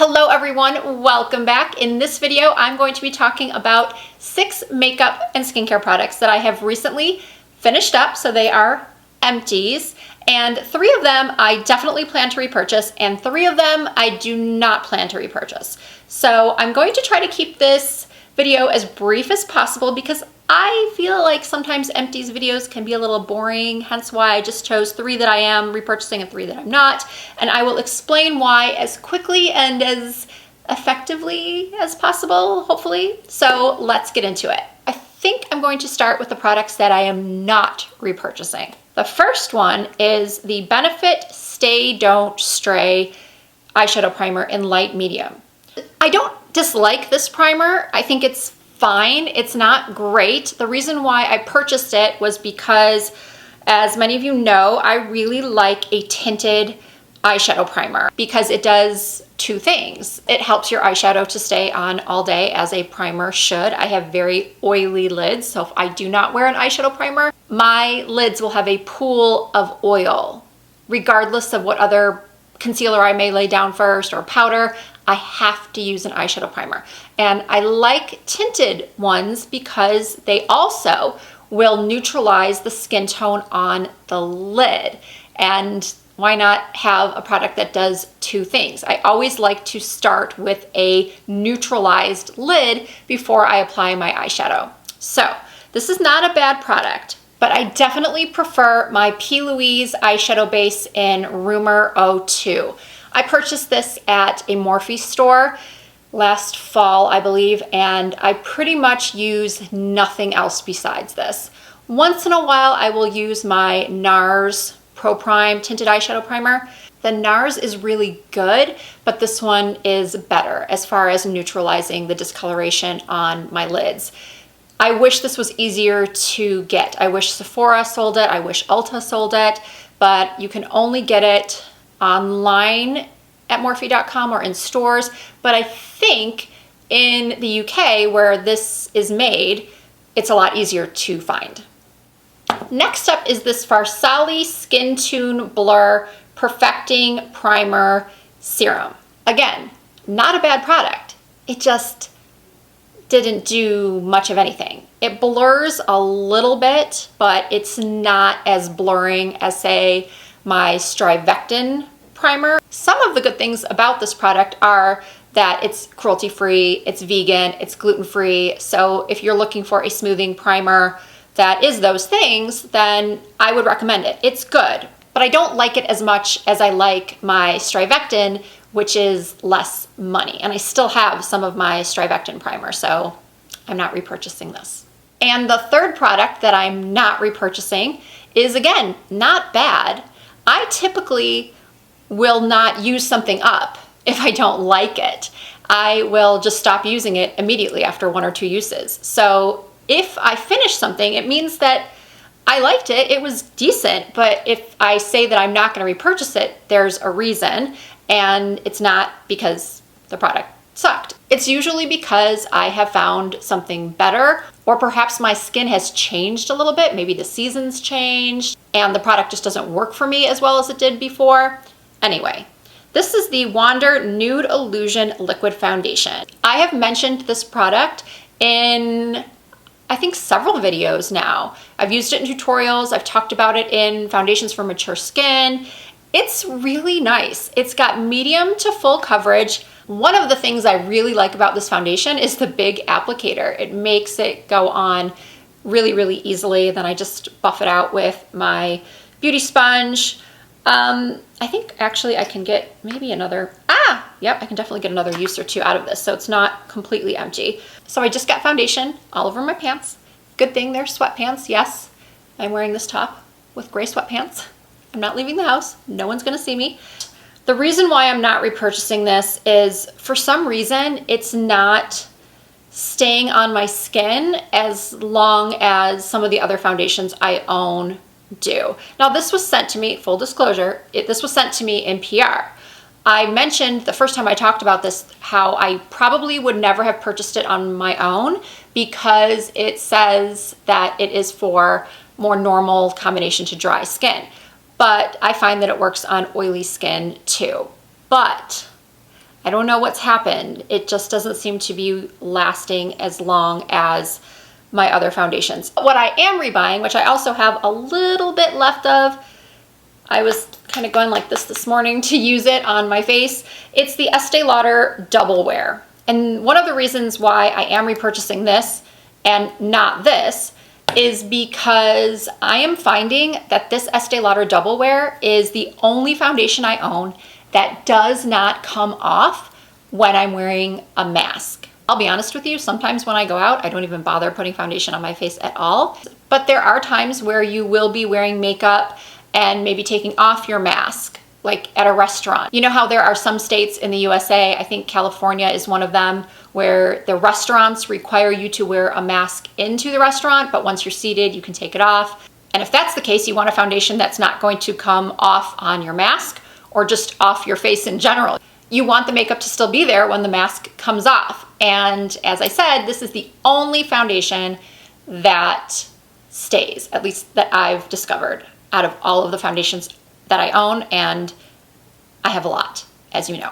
Hello everyone, welcome back. In this video, I'm going to be talking about 6 makeup and skincare products that I have recently finished up, so they are empties, and 3 of them I definitely plan to repurchase, and 3 of them I do not plan to repurchase. So I'm going to try to keep this video as brief as possible because I feel like sometimes empties videos can be a little boring, hence why I just chose 3 that I am repurchasing and 3 that I'm not, and I will explain why as quickly and as effectively as possible, hopefully. So let's get into it. I think I'm going to start with the products that I am not repurchasing. The first one is the Benefit Stay Don't Stray Eyeshadow Primer in Light Medium. I don't dislike this primer. I think it's fine. It's not great. The reason why I purchased it was because, as many of you know, I really like a tinted eyeshadow primer because it does 2 things. It helps your eyeshadow to stay on all day, as a primer should. I have very oily lids, so if I do not wear an eyeshadow primer, my lids will have a pool of oil. Regardless of what other concealer I may lay down first or powder, I have to use an eyeshadow primer. And I like tinted ones because they also will neutralize the skin tone on the lid. And why not have a product that does 2 things? I always like to start with a neutralized lid before I apply my eyeshadow. So this is not a bad product, but I definitely prefer my P. Louise eyeshadow base in Rumour 02. I purchased this at a Morphe store last fall, I believe, and I pretty much use nothing else besides this. Once in a while, I will use my NARS Pro Prime Tinted Eyeshadow Primer. The NARS is really good, but this one is better as far as neutralizing the discoloration on my lids. I wish this was easier to get. I wish Sephora sold it, I wish Ulta sold it, but you can only get it online at Morphe.com or in stores, but I think in the UK where this is made, it's a lot easier to find. Next up is this Farsali Skintune Blur Perfecting Primer Serum. Again, not a bad product. It just didn't do much of anything. It blurs a little bit, but it's not as blurring as, say, my Strivectin primer. Some of the good things about this product are that it's cruelty-free, it's vegan, it's gluten-free. So if you're looking for a smoothing primer that is those things, then I would recommend it. It's good, but I don't like it as much as I like my Strivectin, which is less money. And I still have some of my Strivectin primer, so I'm not repurchasing this. And the third product that I'm not repurchasing is, again, not bad. I typically will not use something up if I don't like it. I will just stop using it immediately after 1 or 2 uses. So if I finish something, it means that I liked it, it was decent, but if I say that I'm not going to repurchase it, there's a reason, and it's not because the product sucked. It's usually because I have found something better, or perhaps my skin has changed a little bit, maybe the seasons changed, and the product just doesn't work for me as well as it did before. Anyway, this is the Wander Nude Illusion Liquid Foundation. I have mentioned this product in, I think, several videos now. I've used it in tutorials, I've talked about it in foundations for mature skin. It's really nice. It's got medium to full coverage. One of the things I really like about this foundation is the big applicator. It makes it go on really, really easily. Then I just buff it out with my beauty sponge. I think actually I can get maybe another, yep, I can definitely get another use or 2 out of this, so it's not completely empty. So I just got foundation all over my pants. Good thing they're sweatpants, yes. I'm wearing this top with gray sweatpants. I'm not leaving the house. No one's gonna see me. The reason why I'm not repurchasing this is, for some reason, it's not staying on my skin as long as some of the other foundations I own do. Now, this was sent to me, full disclosure, this was sent to me in PR. I mentioned the first time I talked about this how I probably would never have purchased it on my own because it says that it is for more normal combination to dry skin. But I find that it works on oily skin too. But I don't know what's happened. It just doesn't seem to be lasting as long as my other foundations. What I am rebuying, which I also have a little bit left of, I was kind of going like this morning to use it on my face. It's the Estee Lauder Doublewear. And one of the reasons why I am repurchasing this and not this is because I am finding that this Estee Lauder Doublewear is the only foundation I own that does not come off when I'm wearing a mask. I'll be honest with you, sometimes when I go out, I don't even bother putting foundation on my face at all. But there are times where you will be wearing makeup and maybe taking off your mask, like at a restaurant. You know how there are some states in the USA, I think California is one of them, where the restaurants require you to wear a mask into the restaurant, but once you're seated, you can take it off. And if that's the case, you want a foundation that's not going to come off on your mask or just off your face in general. You want the makeup to still be there when the mask comes off. And as I said, this is the only foundation that stays, at least that I've discovered out of all of the foundations that I own, and I have a lot, as you know.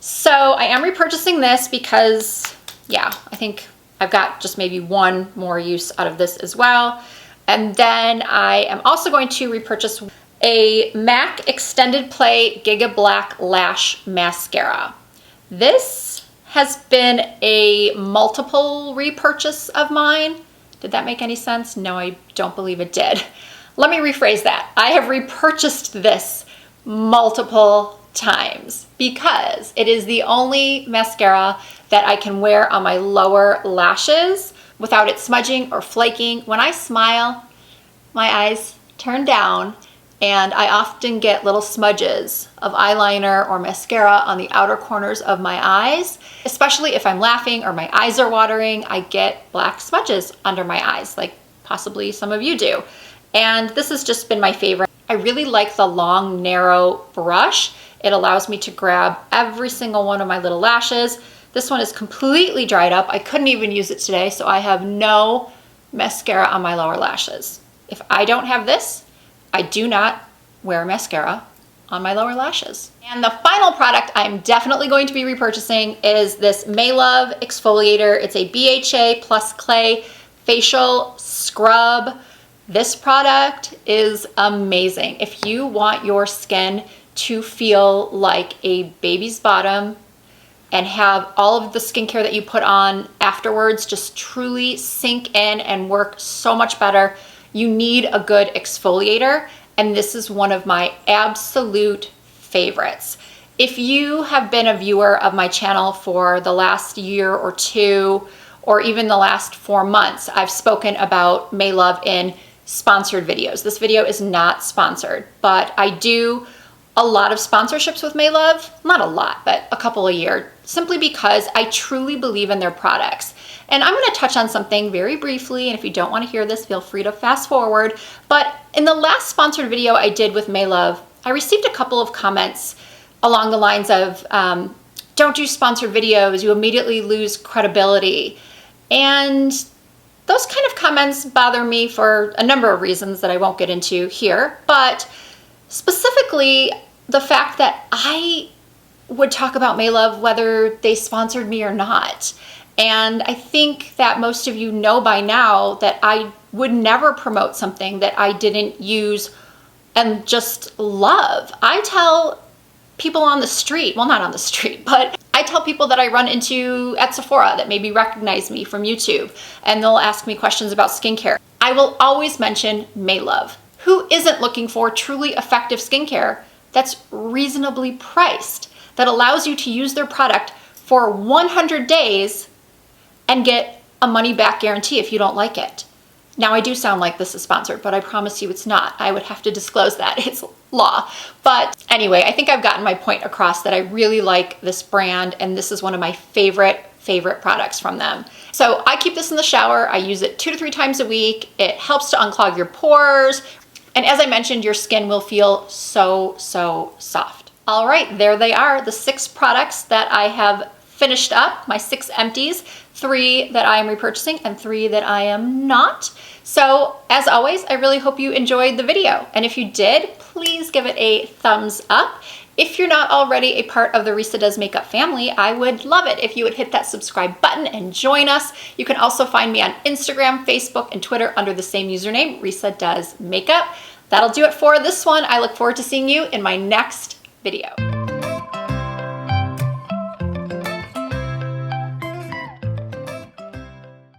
So I am repurchasing this because, yeah, I think I've got just maybe one more use out of this as well. And then I am also going to repurchase a MAC Extended Play Gigablack Lash Mascara. This has been a multiple repurchase of mine. Did that make any sense? No, I don't believe it did. Let me rephrase that. I have repurchased this multiple times because it is the only mascara that I can wear on my lower lashes without it smudging or flaking. When I smile, my eyes turn down and I often get little smudges of eyeliner or mascara on the outer corners of my eyes. Especially if I'm laughing or my eyes are watering, I get black smudges under my eyes, like possibly some of you do. And this has just been my favorite. I really like the long, narrow brush. It allows me to grab every single one of my little lashes. This one is completely dried up. I couldn't even use it today, so I have no mascara on my lower lashes. If I don't have this, I do not wear mascara on my lower lashes. And the final product I'm definitely going to be repurchasing is this Maelove exfoliator. It's a BHA plus clay facial scrub. This product is amazing. If you want your skin to feel like a baby's bottom and have all of the skincare that you put on afterwards just truly sink in and work so much better, you need a good exfoliator, and this is one of my absolute favorites. If you have been a viewer of my channel for the last year or two, or even the last 4 months, I've spoken about Maelove in sponsored videos. This video is not sponsored, but I do a lot of sponsorships with Maelove. Not a lot, but a couple a year, simply because I truly believe in their products. And I'm going to touch on something very briefly, and if you don't want to hear this, feel free to fast forward. But in the last sponsored video I did with Maelove, I received a couple of comments along the lines of, don't do sponsored videos, you immediately lose credibility. And those kind of comments bother me for a number of reasons that I won't get into here, but specifically the fact that I would talk about Maelove whether they sponsored me or not. And I think that most of you know by now that I would never promote something that I didn't use and just love. I tell people on the street, well, not on the street, but I tell people that I run into at Sephora that maybe recognize me from YouTube, and they'll ask me questions about skincare. I will always mention Maelove. Who isn't looking for truly effective skincare that's reasonably priced, that allows you to use their product for 100 days and get a money back guarantee if you don't like it? Now, I do sound like this is sponsored, but I promise you it's not. I would have to disclose that. It's law. But anyway, I think I've gotten my point across that I really like this brand, and this is one of my favorite products from them. So I keep this in the shower. I use it 2 to 3 times a week. It helps to unclog your pores. And as I mentioned, your skin will feel so soft. All right, there they are, the 6 products that I have finished up, my 6 empties, 3 that I am repurchasing and 3 that I am not. So as always, I really hope you enjoyed the video. And if you did, please give it a thumbs up. If you're not already a part of the Risa Does Makeup family, I would love it if you would hit that subscribe button and join us. You can also find me on Instagram, Facebook, and Twitter under the same username, Risa Does Makeup. That'll do it for this one. I look forward to seeing you in my next video.